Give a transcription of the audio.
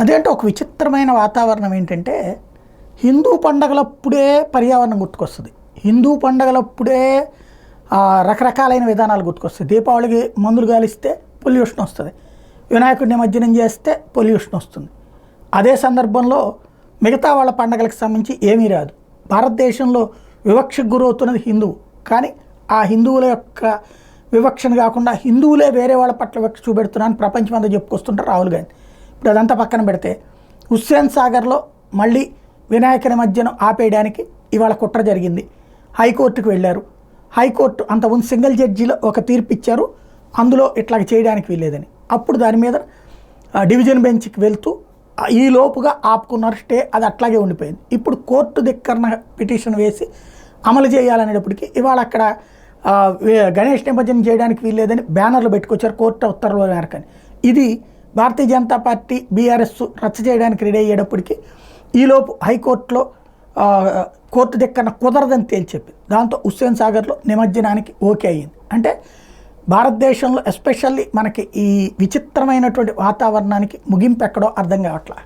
అదేంటే ఒక విచిత్రమైన వాతావరణం ఏంటంటే, హిందూ పండగలప్పుడే పర్యావరణం గుర్తుకొస్తుంది. హిందూ పండగలప్పుడే రకరకాలైన విధానాలు గుర్తుకొస్తాయి. దీపావళికి మందులు గాలిస్తే పొల్యూషన్ వస్తుంది, వినాయకుడి నిమజ్జనం చేస్తే పొల్యూషన్ వస్తుంది. అదే సందర్భంలో మిగతా వాళ్ళ పండగలకు సంబంధించి ఏమీ రాదు. భారతదేశంలో వివక్షకు గురవుతున్నది హిందువు, కానీ ఆ హిందువుల యొక్క వివక్షను కాకుండా హిందువులే వేరే వాళ్ళ పట్ల వివక్ష చూపెడుతున్నారని ప్రపంచమంతా చెప్పుకొస్తుంటారు రాహుల్ గాంధీ. ఇప్పుడు అదంతా పక్కన పెడితే హుస్సేన్ సాగర్లో మళ్ళీ వినాయక నిమజ్జనం ఆపేయడానికి ఇవాళ కుట్ర జరిగింది. హైకోర్టుకు వెళ్ళారు. హైకోర్టు అంతకుముందు సింగిల్ జడ్జిలో ఒక తీర్పు ఇచ్చారు, అందులో ఇట్లా చేయడానికి వీల్లేదని. అప్పుడు దాని మీద డివిజన్ బెంచ్కి వెళ్తూ ఈ లోపుగా ఆపుకున్నారు, స్టే అది అట్లాగే ఉండిపోయింది. ఇప్పుడు కోర్టు ధిక్కరణ పిటిషన్ వేసి అమలు చేయాలనేటప్పటికీ ఇవాళ అక్కడ గణేష్ నిమజ్జనం చేయడానికి వీల్లేదని బ్యానర్లు పెట్టుకొచ్చారు కోర్టు ఉత్తర్వుల మేరకని. ఇది భారతీయ జనతా పార్టీ బీఆర్ఎస్ రచ్చ చేయడానికి రెడీ అయ్యేటప్పటికి ఈలోపు హైకోర్టులో కోర్టు ధిక్కరణ కుదరదని తేల్చెప్పింది. దాంతో హుస్సేన్ సాగర్లో నిమజ్జనానికి ఓకే అయ్యింది. అంటే భారతదేశంలో ఎస్పెషల్లీ మనకి ఈ విచిత్రమైనటువంటి వాతావరణానికి ముగింపు ఎక్కడో అర్థం కావట్లా.